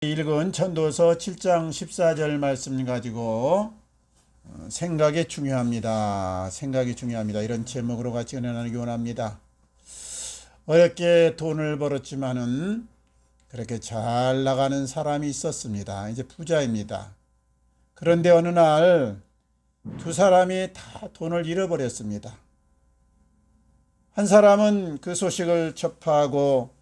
읽은 전도서 7장 14절 말씀 가지고 생각이 중요합니다. 생각이 중요합니다. 이런 제목으로 같이 은혜 나누기 원합니다. 어렵게 돈을 벌었지만은 그렇게 잘 나가는 사람이 있었습니다. 이제 부자입니다. 그런데 어느 날 두 사람이 다 돈을 잃어버렸습니다. 한 사람은 그 소식을 접하고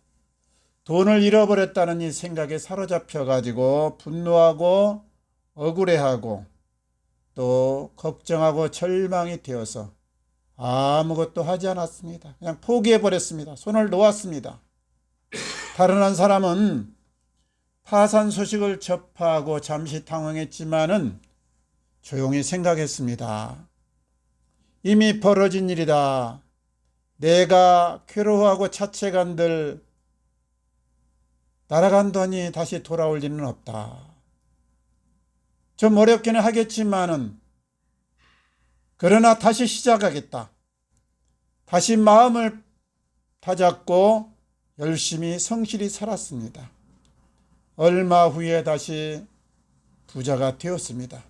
돈을 잃어버렸다는 이 생각에 사로잡혀 가지고 분노하고 억울해하고 또 걱정하고 절망이 되어서 아무것도 하지 않았습니다. 그냥 포기해 버렸습니다. 손을 놓았습니다. 다른 한 사람은 파산 소식을 접하고 잠시 당황했지만은 조용히 생각했습니다. 이미 벌어진 일이다. 내가 괴로워하고 자책한들 날아간 돈이 다시 돌아올 일은 없다. 좀 어렵기는 하겠지만은 그러나 다시 시작하겠다. 다시 마음을 다잡고 열심히 성실히 살았습니다. 얼마 후에 다시 부자가 되었습니다.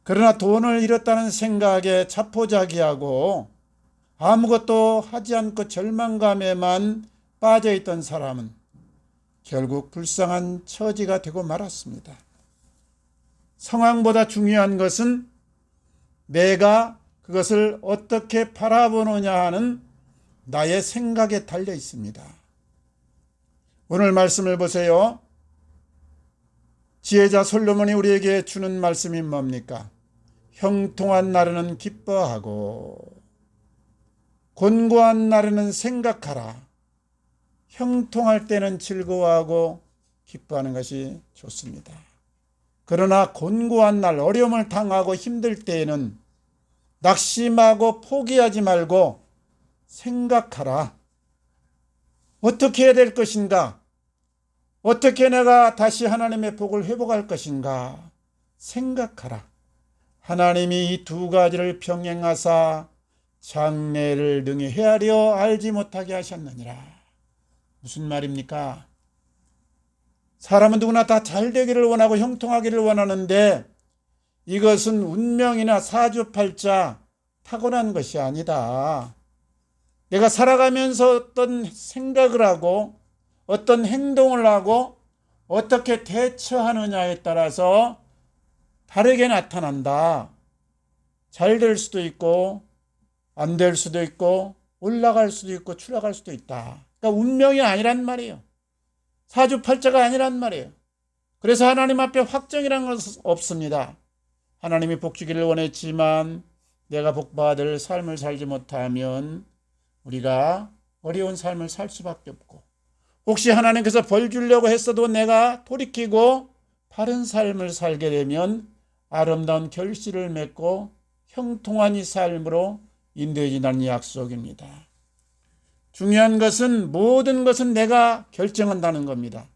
그러나 돈을 잃었다는 생각에 자포자기하고 아무것도 하지 않고 절망감에만 빠져있던 사람은 결국 불쌍한 처지가 되고 말았습니다. 상황보다 중요한 것은 내가 그것을 어떻게 바라보느냐 하는 나의 생각에 달려 있습니다. 오늘 말씀을 보세요. 지혜자 솔로몬이 우리에게 주는 말씀이 뭡니까? 형통한 날에는 기뻐하고 곤고한 날에는 생각하라. 형통할 때는 즐거워하고 기뻐하는 것이 좋습니다. 그러나 곤고한 날, 어려움을 당하고 힘들 때에는 낙심하고 포기하지 말고 생각하라. 어떻게 해야 될 것인가? 어떻게 내가 다시 하나님의 복을 회복할 것인가? 생각하라. 하나님이 이 두 가지를 병행하사 장래를 능히 헤아려 알지 못하게 하셨느니라. 무슨 말입니까? 사람은 누구나 다 잘 되기를 원하고 형통하기를 원하는데 이것은 운명이나 사주팔자 타고난 것이 아니다. 내가 살아가면서 어떤 생각을 하고 어떤 행동을 하고 어떻게 대처하느냐에 따라서 다르게 나타난다. 잘 될 수도 있고 안 될 수도 있고 올라갈 수도 있고 추락할 수도 있다. 그러니까 운명이 아니란 말이에요. 사주팔자가 아니란 말이에요. 그래서 하나님 앞에 확정이라는 것은 없습니다. 하나님이 복 주기를 원했지만 내가 복받을 삶을 살지 못하면 우리가 어려운 삶을 살 수밖에 없고, 혹시 하나님께서 벌 주려고 했어도 내가 돌이키고 바른 삶을 살게 되면 아름다운 결실을 맺고 형통한 이 삶으로 인도해진다는 약속입니다. 중요한 것은 모든 것은 내가 결정한다는 겁니다.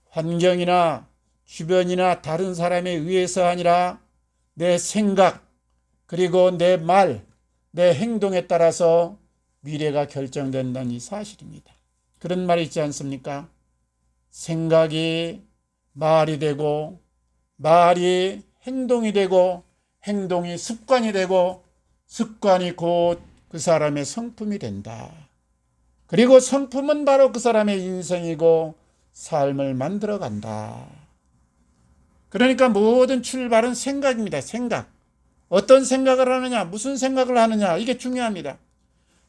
환경이나 주변이나 다른 사람에 의해서 아니라 내 생각 그리고 내 말, 내 행동에 따라서 미래가 결정된다는 이 사실입니다. 그런 말이 있지 않습니까? 생각이 말이 되고 말이 행동이 되고 행동이 습관이 되고 습관이 곧 그 사람의 성품이 된다. 그리고 성품은 바로 그 사람의 인생이고 삶을 만들어간다. 그러니까 모든 출발은 생각입니다. 생각. 어떤 생각을 하느냐, 무슨 생각을 하느냐, 이게 중요합니다.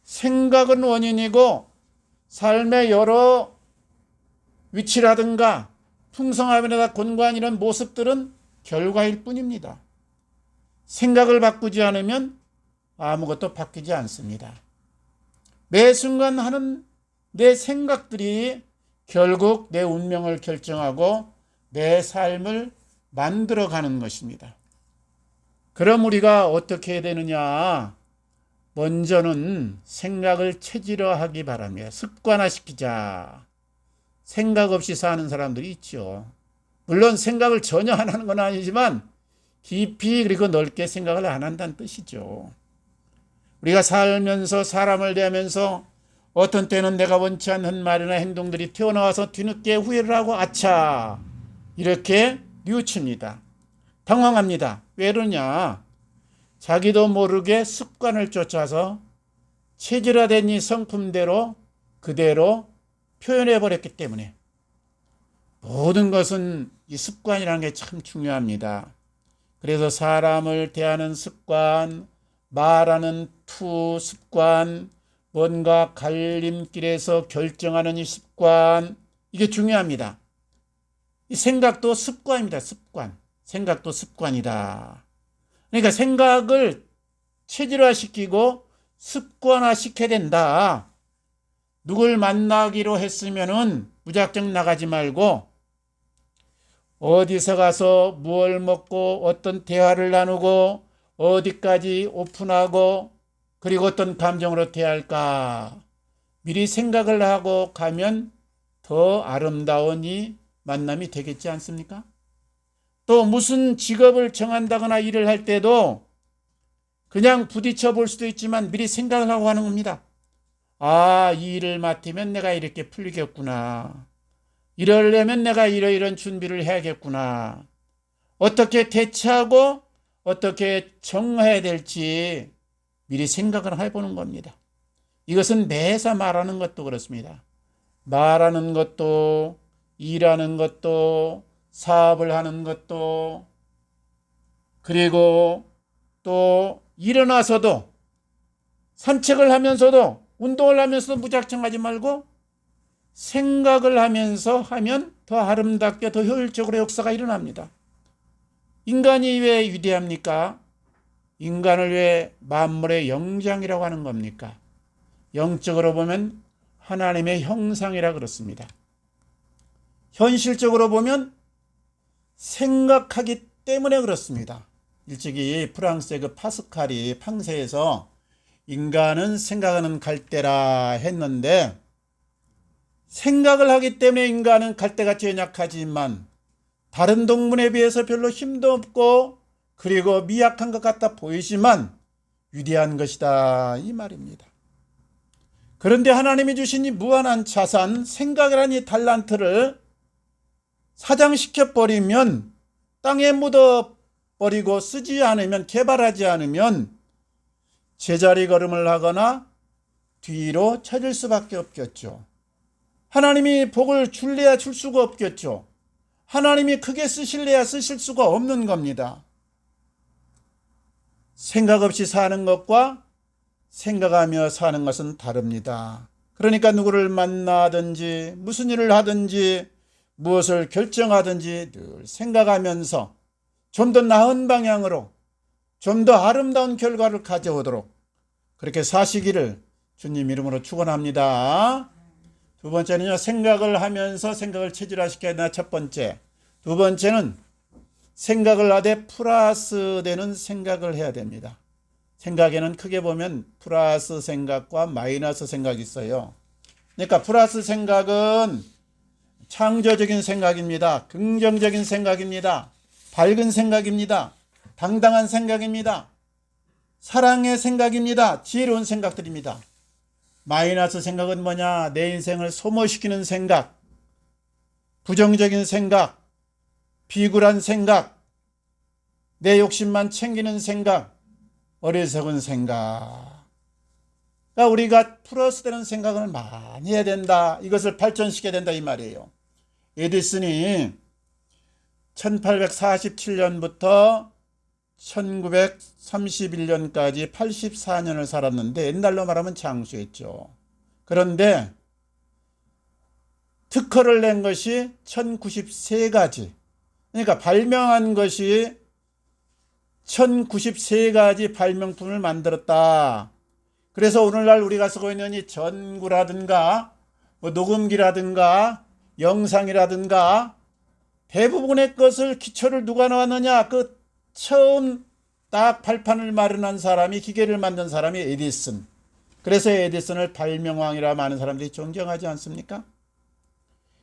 생각은 원인이고 삶의 여러 위치라든가 풍성함이나 곤고한 이런 모습들은 결과일 뿐입니다. 생각을 바꾸지 않으면 아무것도 바뀌지 않습니다. 매 순간 하는 내 생각들이 결국 내 운명을 결정하고 내 삶을 만들어가는 것입니다. 그럼 우리가 어떻게 해야 되느냐? 먼저는 생각을 체질화하기 바랍니다. 습관화시키자. 생각 없이 사는 사람들이 있죠. 물론 생각을 전혀 안 하는 건 아니지만 깊이 그리고 넓게 생각을 안 한다는 뜻이죠. 우리가 살면서 사람을 대하면서 어떤 때는 내가 원치 않는 말이나 행동들이 튀어나와서 뒤늦게 후회를 하고 아차 이렇게 뉘우칩니다. 당황합니다. 왜 그러냐? 자기도 모르게 습관을 쫓아서 체질화된 이 성품대로 그대로 표현해 버렸기 때문에. 모든 것은 이 습관이라는 게 참 중요합니다. 그래서 사람을 대하는 습관, 말하는 투 습관, 뭔가 갈림길에서 결정하는 이 습관, 이게 중요합니다. 이 생각도 습관입니다. 습관. 생각도 습관이다. 그러니까 생각을 체질화시키고 습관화시켜야 된다. 누굴 만나기로 했으면은 무작정 나가지 말고 어디서 가서 무얼 먹고 어떤 대화를 나누고 어디까지 오픈하고 그리고 어떤 감정으로 대할까 미리 생각을 하고 가면 더 아름다운 이 만남이 되겠지 않습니까? 또 무슨 직업을 정한다거나 일을 할 때도 그냥 부딪혀 볼 수도 있지만 미리 생각을 하고 하는 겁니다. 아, 이 일을 맡으면 내가 이렇게 풀리겠구나. 이러려면 내가 이러이런 준비를 해야겠구나. 어떻게 대처하고 어떻게 정해야 될지 미리 생각을 해보는 겁니다. 이것은 매사 말하는 것도 그렇습니다. 말하는 것도 일하는 것도 사업을 하는 것도 그리고 또 일어나서도 산책을 하면서도 운동을 하면서도 무작정 하지 말고 생각을 하면서 하면 더 아름답게 더 효율적으로 역사가 일어납니다. 인간이 왜 위대합니까? 인간을 왜 만물의 영장이라고 하는 겁니까? 영적으로 보면 하나님의 형상이라 그렇습니다. 현실적으로 보면 생각하기 때문에 그렇습니다. 일찍이 프랑스의 그 파스칼이 팡세에서 인간은 생각하는 갈대라 했는데 생각을 하기 때문에 인간은 갈대같이 연약하지만 다른 동물에 비해서 별로 힘도 없고 그리고 미약한 것 같아 보이지만 위대한 것이다 이 말입니다. 그런데 하나님이 주신 이 무한한 자산 생각이라는 이 달란트를 사장시켜 버리면 땅에 묻어 버리고 쓰지 않으면 개발하지 않으면 제자리 걸음을 하거나 뒤로 처질 수밖에 없겠죠. 하나님이 복을 줄래야 줄 수가 없겠죠. 하나님이 크게 쓰실래야 쓰실 수가 없는 겁니다. 생각 없이 사는 것과 생각하며 사는 것은 다릅니다. 그러니까 누구를 만나든지 무슨 일을 하든지 무엇을 결정하든지 늘 생각하면서 좀 더 나은 방향으로 좀 더 아름다운 결과를 가져오도록 그렇게 사시기를 주님 이름으로 축원합니다. 두 번째는요, 생각을 하면서 생각을 체질화시켜야 된다. 첫 번째. 두 번째는 생각을 하되 플러스 되는 생각을 해야 됩니다. 생각에는 크게 보면 플러스 생각과 마이너스 생각이 있어요. 그러니까 플러스 생각은 창조적인 생각입니다. 긍정적인 생각입니다. 밝은 생각입니다. 당당한 생각입니다. 사랑의 생각입니다. 지혜로운 생각들입니다. 마이너스 생각은 뭐냐? 내 인생을 소모시키는 생각, 부정적인 생각, 비굴한 생각, 내 욕심만 챙기는 생각, 어리석은 생각. 그러니까 우리가 플러스 되는 생각을 많이 해야 된다. 이것을 발전시켜야 된다 이 말이에요. 에디슨이 1847년부터 1931년까지 84년을 살았는데 옛날로 말하면 장수했죠. 그런데 특허를 낸 것이 1093가지. 그러니까 발명한 것이 1093가지 발명품을 만들었다. 그래서 오늘날 우리가 쓰고 있는 이 전구라든가 녹음기라든가 영상이라든가 대부분의 것을 기초를 누가 놓았느냐? 그 처음 딱 발판을 마련한 사람이 기계를 만든 사람이 에디슨. 그래서 에디슨을 발명왕이라 많은 사람들이 존경하지 않습니까?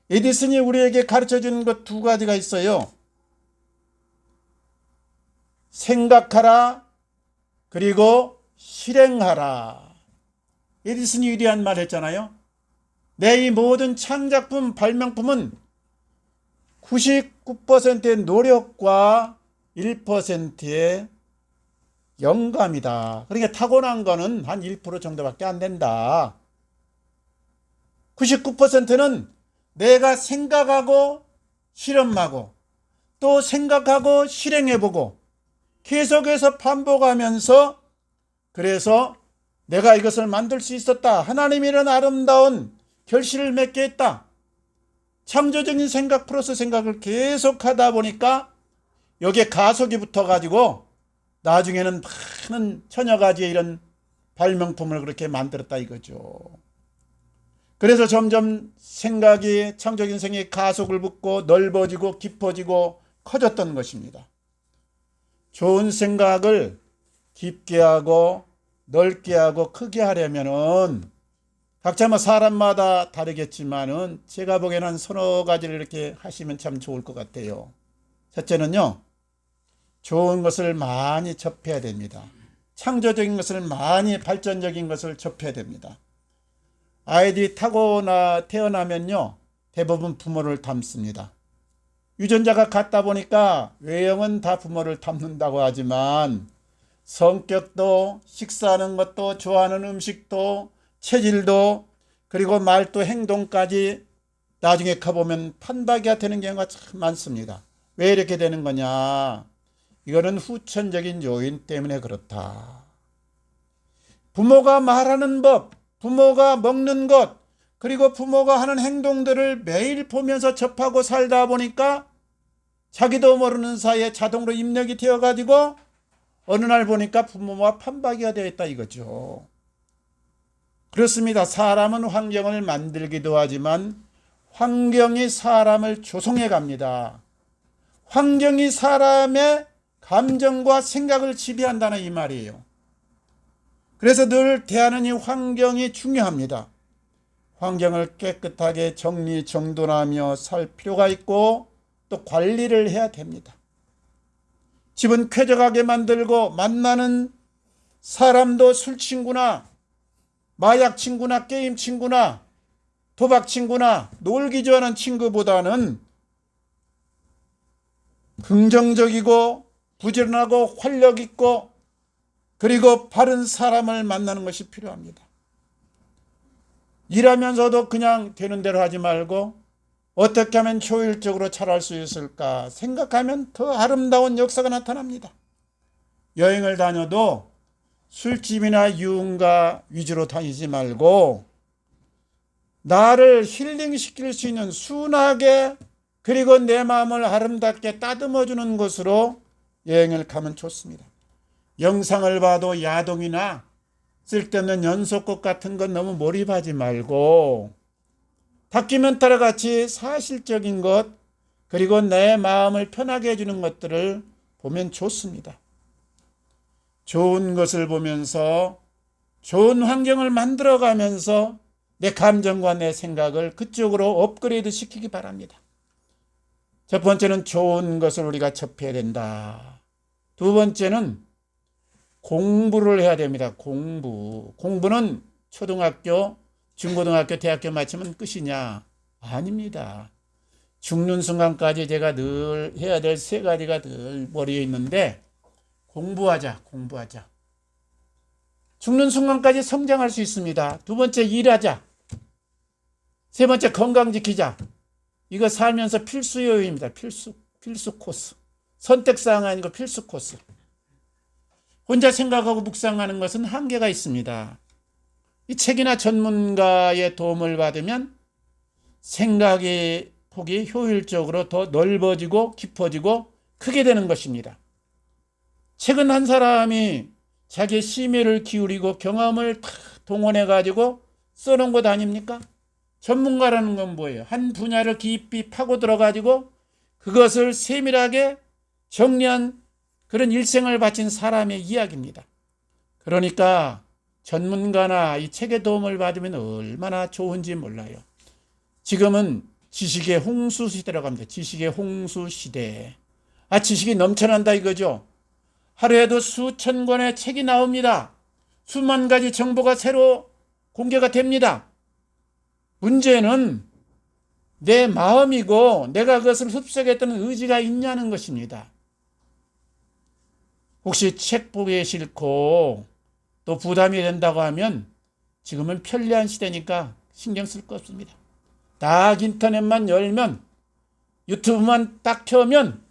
에디슨이 우리에게 가르쳐주는 것 두 가지가 있어요. 생각하라 그리고 실행하라. 에디슨이 위대한 말 했잖아요. 내 이 모든 창작품, 발명품은 99%의 노력과 1%의 영감이다. 그러니까 타고난 거는 한 1% 정도밖에 안 된다. 99%는 내가 생각하고 실험하고 또 생각하고 실행해보고 계속해서 반복하면서 그래서 내가 이것을 만들 수 있었다. 하나님이 이런 아름다운 결실을 맺게 했다. 창조적인 생각 플러스 생각을 계속 하다 보니까 여기에 가속이 붙어가지고 나중에는 많은 천여 가지의 이런 발명품을 그렇게 만들었다 이거죠. 그래서 점점 생각이 창조적인 생각이 가속을 붙고 넓어지고 깊어지고 커졌던 것입니다. 좋은 생각을 깊게 하고 넓게 하고 크게 하려면은 각자 뭐 사람마다 다르겠지만은 제가 보기에는 한 서너 가지를 이렇게 하시면 참 좋을 것 같아요. 첫째는요, 좋은 것을 많이 접해야 됩니다. 창조적인 것을 많이 발전적인 것을 접해야 됩니다. 아이들이 태어나면요, 대부분 부모를 닮습니다. 유전자가 같다 보니까 외형은 다 부모를 닮는다고 하지만 성격도 식사하는 것도 좋아하는 음식도 체질도 그리고 말도 행동까지 나중에 가보면 판박이가 되는 경우가 참 많습니다. 왜 이렇게 되는 거냐? 이거는 후천적인 요인 때문에 그렇다. 부모가 말하는 법, 부모가 먹는 것, 그리고 부모가 하는 행동들을 매일 보면서 접하고 살다 보니까 자기도 모르는 사이에 자동으로 입력이 되어가지고 어느 날 보니까 부모와 판박이가 되어 있다 이거죠. 그렇습니다. 사람은 환경을 만들기도 하지만 환경이 사람을 조성해 갑니다. 환경이 사람의 감정과 생각을 지배한다는 이 말이에요. 그래서 늘 대하는 이 환경이 중요합니다. 환경을 깨끗하게 정리정돈하며 살 필요가 있고 또 관리를 해야 됩니다. 집은 쾌적하게 만들고 만나는 사람도 술 친구나 마약 친구나 게임 친구나 도박 친구나 놀기 좋아하는 친구보다는 긍정적이고 부지런하고 활력 있고 그리고 바른 사람을 만나는 것이 필요합니다. 일하면서도 그냥 되는 대로 하지 말고 어떻게 하면 효율적으로 잘할 수 있을까 생각하면 더 아름다운 역사가 나타납니다. 여행을 다녀도 술집이나 유흥가 위주로 다니지 말고 나를 힐링시킬 수 있는 순하게 그리고 내 마음을 아름답게 따듬어주는 곳으로 여행을 가면 좋습니다. 영상을 봐도 야동이나 쓸데없는 연속극 같은 건 너무 몰입하지 말고 다큐멘터리 같이 사실적인 것 그리고 내 마음을 편하게 해주는 것들을 보면 좋습니다. 좋은 것을 보면서 좋은 환경을 만들어가면서 내 감정과 내 생각을 그쪽으로 업그레이드 시키기 바랍니다. 첫 번째는 좋은 것을 우리가 접해야 된다. 두 번째는 공부를 해야 됩니다. 공부는 초등학교, 중고등학교, 대학교 마치면 끝이냐? 아닙니다. 죽는 순간까지 제가 늘 해야 될 세 가지가 늘 머리에 있는데 공부하자. 죽는 순간까지 성장할 수 있습니다. 두 번째 일하자. 세 번째 건강 지키자. 이거 살면서 필수 요인입니다. 필수 코스. 선택사항 아니고 필수 코스. 혼자 생각하고 묵상하는 것은 한계가 있습니다. 이 책이나 전문가의 도움을 받으면 생각의 폭이 효율적으로 더 넓어지고 깊어지고 크게 되는 것입니다. 책은 한 사람이 자기의 심혈을 기울이고 경험을 다 동원해 가지고 써놓은 것 아닙니까? 전문가라는 건 뭐예요? 한 분야를 깊이 파고 들어가지고 그것을 세밀하게 정리한 그런 일생을 바친 사람의 이야기입니다. 그러니까 전문가나 이 책의 도움을 받으면 얼마나 좋은지 몰라요. 지금은 지식의 홍수 시대라고 합니다. 지식의 홍수 시대. 지식이 넘쳐난다 이거죠. 하루에도 수천 권의 책이 나옵니다. 수만 가지 정보가 새로 공개가 됩니다. 문제는 내 마음이고 내가 그것을 흡수하겠다는 의지가 있냐는 것입니다. 혹시 책 보기 싫고 또 부담이 된다고 하면 지금은 편리한 시대니까 신경 쓸 거 없습니다. 딱 인터넷만 열면 유튜브만 딱 켜면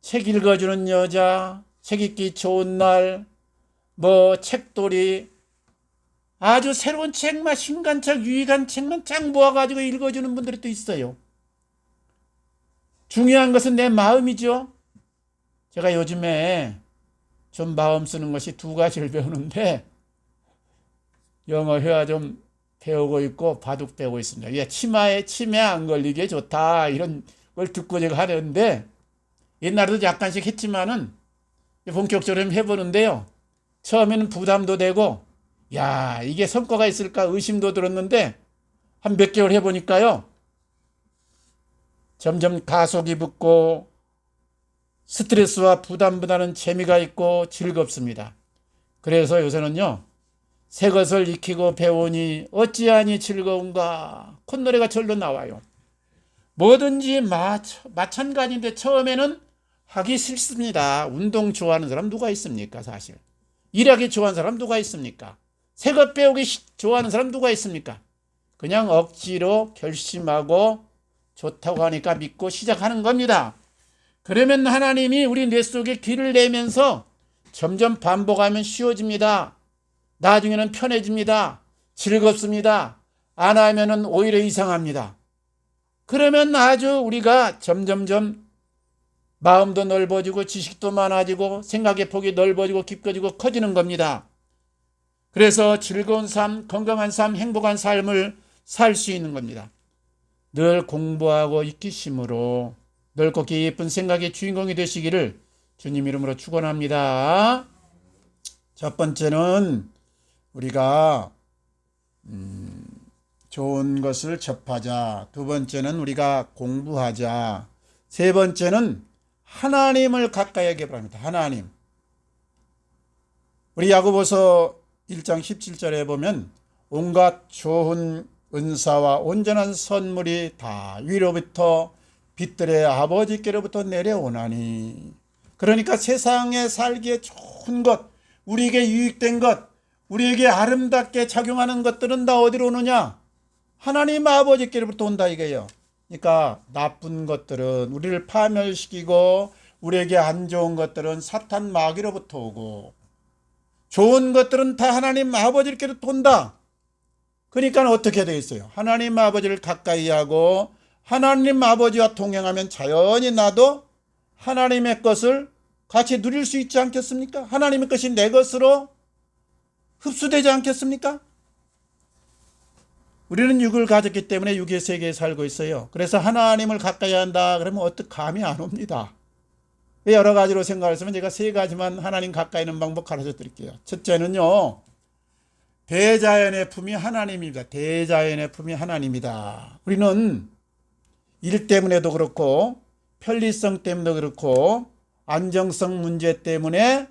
책 읽어주는 여자, 책 읽기 좋은 날, 뭐 책돌이, 아주 새로운 책만 신간책, 유익한 책만 쫙 모아가지고 읽어주는 분들이 또 있어요. 중요한 것은 내 마음이죠. 제가 요즘에 좀 마음 쓰는 것이 두 가지를 배우는데 영어 회화 좀 배우고 있고 바둑 배우고 있습니다. 예, 치매 안 걸리게 좋다 이런 걸 듣고 제가 하려는데 옛날에도 약간씩 했지만은 본격적으로 해보는데요. 처음에는 부담도 되고 야 이게 성과가 있을까 의심도 들었는데 한 몇 개월 해보니까요. 점점 가속이 붙고 스트레스와 부담보다는 재미가 있고 즐겁습니다. 그래서 요새는요. 새 것을 익히고 배우니 어찌하니 즐거운가 콧노래가 절로 나와요. 뭐든지 마찬가지인데 처음에는 하기 싫습니다. 운동 좋아하는 사람 누가 있습니까 사실. 일하기 좋아하는 사람 누가 있습니까? 새 것 배우기 좋아하는 사람 누가 있습니까? 그냥 억지로 결심하고 좋다고 하니까 믿고 시작하는 겁니다. 그러면 하나님이 우리 뇌 속에 길을 내면서 점점 반복하면 쉬워집니다. 나중에는 편해집니다. 즐겁습니다. 안 하면은 오히려 이상합니다. 그러면 아주 우리가 점점점 마음도 넓어지고 지식도 많아지고 생각의 폭이 넓어지고 깊어지고 커지는 겁니다. 그래서 즐거운 삶, 건강한 삶, 행복한 삶을 살 수 있는 겁니다. 늘 공부하고 익히심으로 넓고 깊은 생각의 주인공이 되시기를 주님 이름으로 축원합니다. 첫 번째는 우리가 좋은 것을 접하자. 두 번째는 우리가 공부하자. 세 번째는 하나님을 가까이 하기 바랍니다. 하나님. 우리 야고보서 1장 17절에 보면 온갖 좋은 은사와 온전한 선물이 다 위로부터 빛들의 아버지께로부터 내려오나니. 그러니까 세상에 살기에 좋은 것, 우리에게 유익된 것, 우리에게 아름답게 작용하는 것들은 다 어디로 오느냐? 하나님 아버지께로부터 온다 이거예요. 그러니까 나쁜 것들은 우리를 파멸시키고 우리에게 안 좋은 것들은 사탄 마귀로부터 오고 좋은 것들은 다 하나님 아버지께로부터 온다. 그러니까 어떻게 되어 있어요? 하나님 아버지를 가까이 하고 하나님 아버지와 동행하면 자연히 나도 하나님의 것을 같이 누릴 수 있지 않겠습니까? 하나님의 것이 내 것으로 흡수되지 않겠습니까? 우리는 육을 가졌기 때문에 육의 세계에 살고 있어요. 그래서 하나님을 가까이 한다 그러면 어떻게 감이 안 옵니다. 여러 가지로 생각했으면 제가 세 가지만 하나님 가까이 있는 방법 가르쳐 드릴게요. 첫째는요. 대자연의 품이 하나님입니다. 대자연의 품이 하나님이다. 우리는 일 때문에도 그렇고 편리성 때문에도 그렇고 안정성 문제 때문에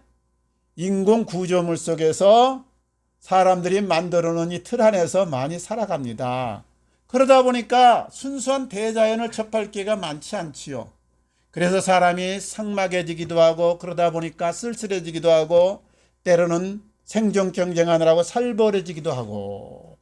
인공 구조물 속에서 사람들이 만들어 놓은 이 틀 안에서 많이 살아갑니다. 그러다 보니까 순수한 대자연을 접할 기회가 많지 않지요. 그래서 사람이 삭막해지기도 하고 그러다 보니까 쓸쓸해지기도 하고 때로는 생존 경쟁하느라고 살벌해지기도 하고.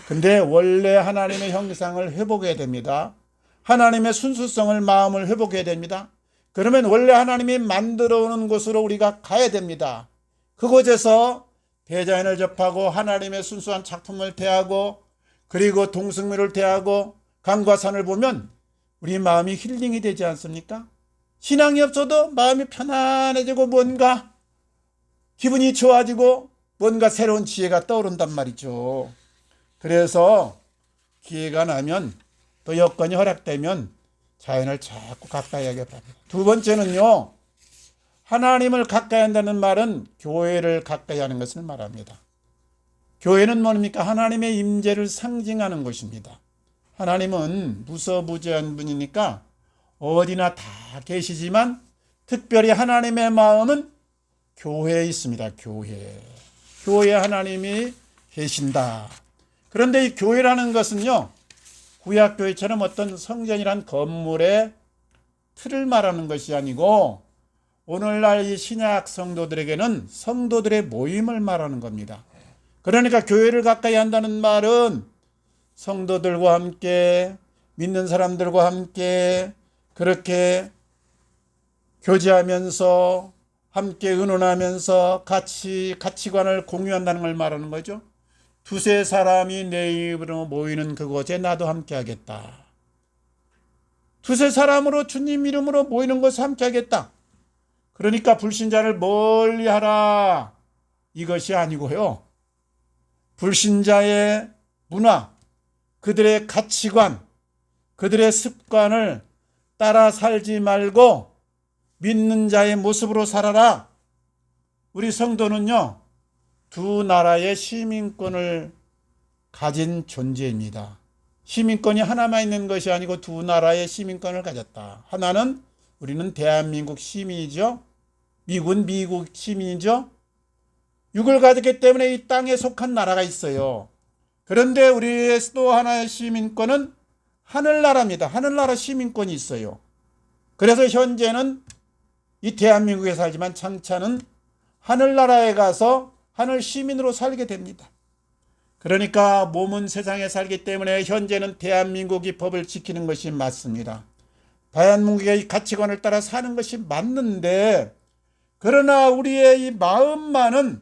근데 원래 하나님의 형상을 회복해야 됩니다. 하나님의 순수성을 마음을 회복해야 됩니다. 그러면 원래 하나님이 만들어 오는 곳으로 우리가 가야 됩니다. 그곳에서 대자연을 접하고 하나님의 순수한 작품을 대하고 그리고 동승물을 대하고 강과 산을 보면 우리 마음이 힐링이 되지 않습니까? 신앙이 없어도 마음이 편안해지고 뭔가 기분이 좋아지고 뭔가 새로운 지혜가 떠오른단 말이죠. 그래서 기회가 나면 또 여건이 허락되면 자연을 자꾸 가까이 하게 바랍니다. 두 번째는요. 하나님을 가까이 한다는 말은 교회를 가까이 하는 것을 말합니다. 교회는 뭡니까? 하나님의 임재를 상징하는 곳입니다. 하나님은 무서무지한 분이니까 어디나 다 계시지만 특별히 하나님의 마음은 교회에 있습니다. 교회에 하나님이 계신다. 그런데 이 교회라는 것은요, 구약교회처럼 어떤 성전이란 건물의 틀을 말하는 것이 아니고 오늘날 이 신약 성도들에게는 성도들의 모임을 말하는 겁니다. 그러니까 교회를 가까이 한다는 말은 성도들과 함께, 믿는 사람들과 함께 그렇게 교제하면서 함께 의논하면서 가치관을 공유한다는 걸 말하는 거죠. 두세 사람이 내 이름으로 모이는 그곳에 나도 함께 하겠다. 두세 사람으로 주님 이름으로 모이는 것을 함께 하겠다. 그러니까 불신자를 멀리 하라. 이것이 아니고요. 불신자의 문화, 그들의 가치관, 그들의 습관을 따라 살지 말고 믿는 자의 모습으로 살아라. 우리 성도는요, 두 나라의 시민권을 가진 존재입니다. 시민권이 하나만 있는 것이 아니고 두 나라의 시민권을 가졌다. 하나는 우리는 대한민국 시민이죠. 미국은 미국 시민이죠. 육을 가졌기 때문에 이 땅에 속한 나라가 있어요. 그런데 우리의 또 하나의 시민권은 하늘나라입니다. 하늘나라 시민권이 있어요. 그래서 현재는 이 대한민국에 살지만 장차는 하늘나라에 가서 하늘 시민으로 살게 됩니다. 그러니까 몸은 세상에 살기 때문에 현재는 대한민국이 법을 지키는 것이 맞습니다. 대한민국의 가치관을 따라 사는 것이 맞는데, 그러나 우리의 이 마음만은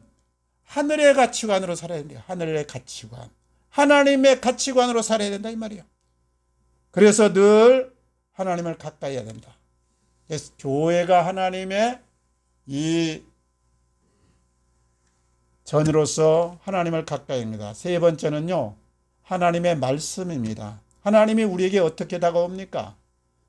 하늘의 가치관으로 살아야 돼요. 하늘의 가치관. 하나님의 가치관으로 살아야 된다 이 말이에요. 그래서 늘 하나님을 가까이 해야 된다. 그래서 교회가 하나님의 이 전으로서 하나님을 가까이 합니다. 세 번째는요, 하나님의 말씀입니다. 하나님이 우리에게 어떻게 다가옵니까?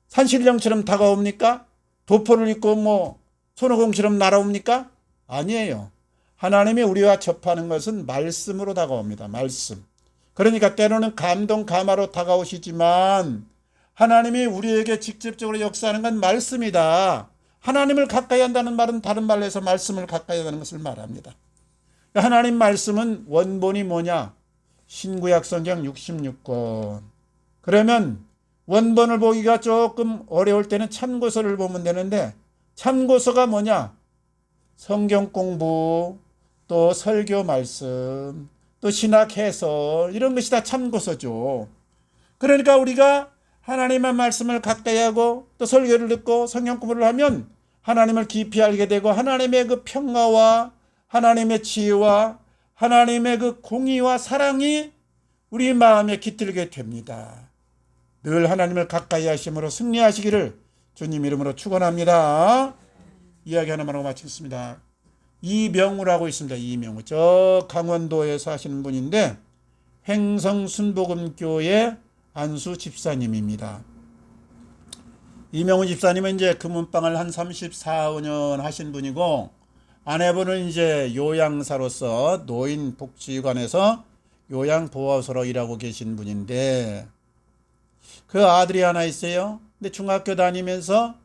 산신령처럼 다가옵니까? 도포를 입고 손오공처럼 날아옵니까? 아니에요. 하나님이 우리와 접하는 것은 말씀으로 다가옵니다. 말씀. 그러니까 때로는 감동 감화로 다가오시지만 하나님이 우리에게 직접적으로 역사하는 건 말씀이다. 하나님을 가까이 한다는 말은 다른 말로 해서 말씀을 가까이 하는 것을 말합니다. 하나님 말씀은 원본이 뭐냐? 신구약 성경 66권. 그러면 원본을 보기가 조금 어려울 때는 참고서를 보면 되는데, 참고서가 뭐냐? 성경 공부, 또 설교 말씀, 또 신학 해설, 이런 것이 다 참고서죠. 그러니까 우리가 하나님의 말씀을 가까이 하고 또 설교를 듣고 성경 공부를 하면 하나님을 깊이 알게 되고 하나님의 그 평화와 하나님의 지혜와 하나님의 그 공의와 사랑이 우리 마음에 깃들게 됩니다. 늘 하나님을 가까이 하심으로 승리하시기를 주님 이름으로 축원합니다. 이야기 하나만 하고 마치겠습니다. 이명우라고 있습니다. 이명우. 저 강원도에 사시는 분인데 횡성순복음교회 안수 집사님입니다. 이명우 집사님은 이제 금은방을 한 34년 하신 분이고, 아내분은 이제 요양사로서 노인복지관에서 요양보호사로 일하고 계신 분인데, 그 아들이 하나 있어요. 근데 중학교 다니면서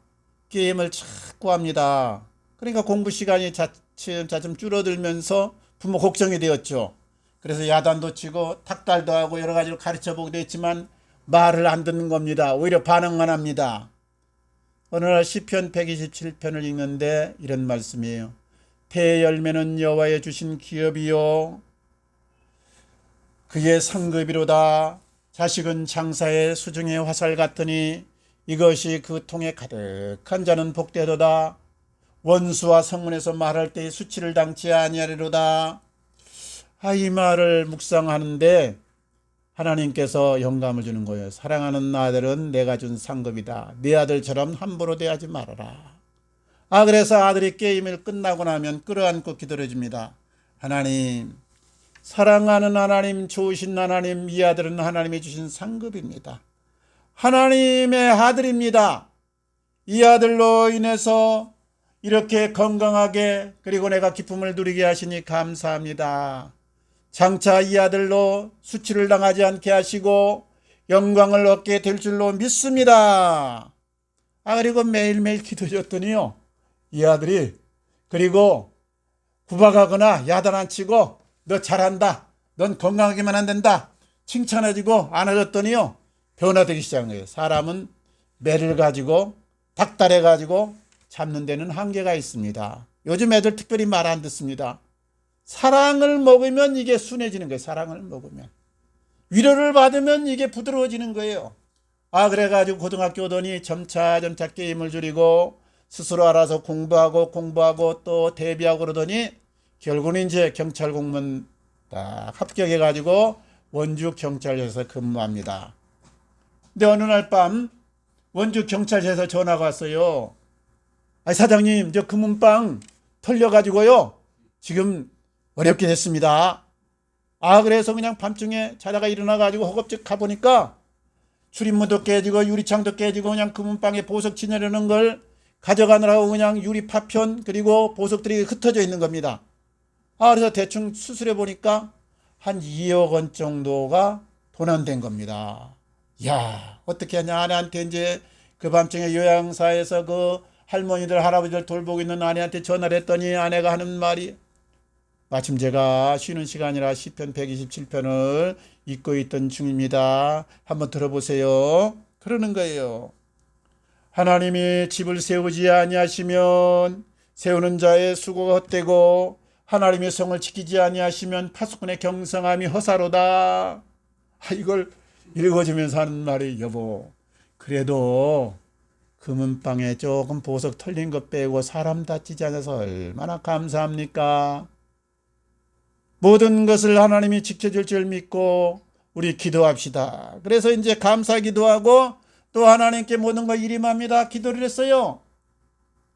게임을 자꾸 합니다. 그러니까 공부 시간이 차츰 줄어들면서 부모 걱정이 되었죠. 그래서 야단도 치고 탁달도 하고 여러 가지로 가르쳐 보기도 했지만 말을 안 듣는 겁니다. 오히려 반응만 합니다. 어느 날 시편 127편을 읽는데 이런 말씀이에요. 태의 열매는 여호와의 주신 기업이요 그의 상급이로다. 자식은 장사의 수중의 화살 같으니 이것이 그 통에 가득한 자는 복되도다. 원수와 성문에서 말할 때의 수치를 당치 아니하리로다. 이 말을 묵상하는데 하나님께서 영감을 주는 거예요. 사랑하는 아들은 내가 준 상급이다. 네 아들처럼 함부로 대하지 말아라. 그래서 아들이 게임을 끝나고 나면 끌어안고 기도해줍니다. 하나님, 사랑하는 하나님, 좋으신 하나님, 이 아들은 하나님이 주신 상급입니다. 하나님의 아들입니다. 이 아들로 인해서 이렇게 건강하게 그리고 내가 기쁨을 누리게 하시니 감사합니다. 장차 이 아들로 수치를 당하지 않게 하시고 영광을 얻게 될 줄로 믿습니다. 그리고 매일매일 기도해줬더니요, 이 아들이 그리고 구박하거나 야단 안 치고 너 잘한다, 넌 건강하기만 안 된다. 칭찬해주고 안아줬더니요. 변화되기 시작한 거예요. 사람은 매를 가지고 닥달해 가지고 잡는 데는 한계가 있습니다. 요즘 애들 특별히 말 안 듣습니다. 사랑을 먹으면 이게 순해지는 거예요. 사랑을 먹으면. 위로를 받으면 이게 부드러워지는 거예요. 그래가지고 고등학교 오더니 점차 게임을 줄이고 스스로 알아서 공부하고 또 대비하고 그러더니 결국은 이제 경찰 공무원 딱 합격해가지고 원주 경찰서에서 근무합니다. 근데 어느 날 밤 원주 경찰서에서 전화가 왔어요. 사장님, 저 금은방 털려가지고요. 지금 어렵게 됐습니다. 그래서 그냥 밤중에 자다가 일어나가지고 허겁지겁 가보니까 출입문도 깨지고 유리창도 깨지고 그냥 금은방에 보석 지내려는 걸 가져가느라고 그냥 유리 파편 그리고 보석들이 흩어져 있는 겁니다. 그래서 대충 수술해 보니까 한 2억 원 정도가 도난된 겁니다. 야, 어떻게 하냐. 아내한테 이제 그 밤중에 요양사에서 그 할머니들 할아버지들 돌보고 있는 아내한테 전화를 했더니 아내가 하는 말이 마침 제가 쉬는 시간이라 시편 127편을 읽고 있던 중입니다. 한번 들어보세요. 그러는 거예요. 하나님이 집을 세우지 아니하시면 세우는 자의 수고가 헛되고 하나님의 성을 지키지 아니하시면 파수꾼의 경성함이 허사로다. 이걸 읽어주면서 하는 말이 여보 그래도 금은방에 조금 보석 털린 것 빼고 사람 다치지 않아서 얼마나 감사합니까? 모든 것을 하나님이 지켜줄 줄 믿고 우리 기도합시다. 그래서 이제 감사 기도하고 또 하나님께 모든 걸 일임합니다. 기도를 했어요.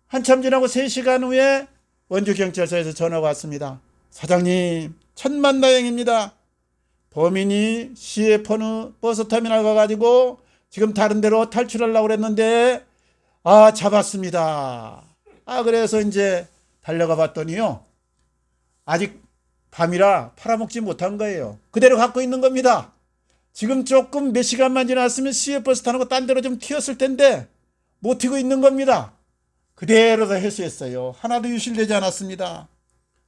한참 지나고 3시간 후에 원주경찰서에서 전화가 왔습니다. 사장님, 천만다행입니다. 범인이 CF는 버스터미널 가가지고 지금 다른 데로 탈출하려고 그랬는데 잡았습니다. 그래서 이제 달려가 봤더니요. 아직 밤이라 팔아먹지 못한 거예요. 그대로 갖고 있는 겁니다. 지금 조금 몇 시간만 지났으면 CF버스 타는 거 딴 데로 좀 튀었을 텐데 못 튀고 있는 겁니다. 그대로 다 회수했어요. 하나도 유실되지 않았습니다.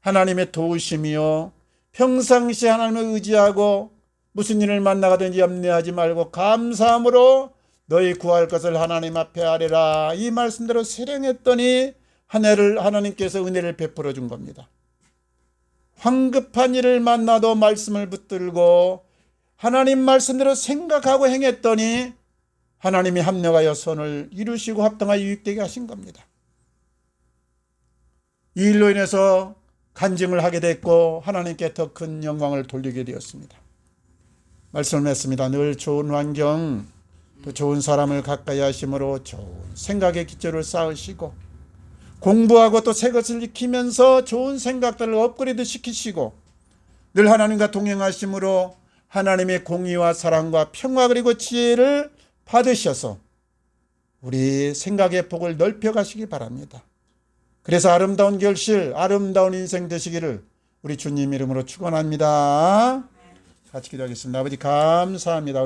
하나님의 도우심이요. 평상시 하나님을 의지하고 무슨 일을 만나가든지 염려하지 말고 감사함으로 너희 구할 것을 하나님 앞에 아뢰라. 이 말씀대로 실행했더니 한 해를 하나님께서 은혜를 베풀어 준 겁니다. 황급한 일을 만나도 말씀을 붙들고 하나님 말씀대로 생각하고 행했더니 하나님이 합력하여 선을 이루시고 합당하여 유익되게 하신 겁니다. 이 일로 인해서 간증을 하게 됐고 하나님께 더 큰 영광을 돌리게 되었습니다. 말씀을 했습니다. 늘 좋은 환경, 또 좋은 사람을 가까이 하심으로 좋은 생각의 기초를 쌓으시고 공부하고 또 새 것을 익히면서 좋은 생각들을 업그레이드 시키시고 늘 하나님과 동행하심으로 하나님의 공의와 사랑과 평화 그리고 지혜를 받으셔서 우리 생각의 폭을 넓혀가시기 바랍니다. 그래서 아름다운 결실, 아름다운 인생 되시기를 우리 주님 이름으로 축원합니다. 같이 기도하겠습니다. 아버지 감사합니다.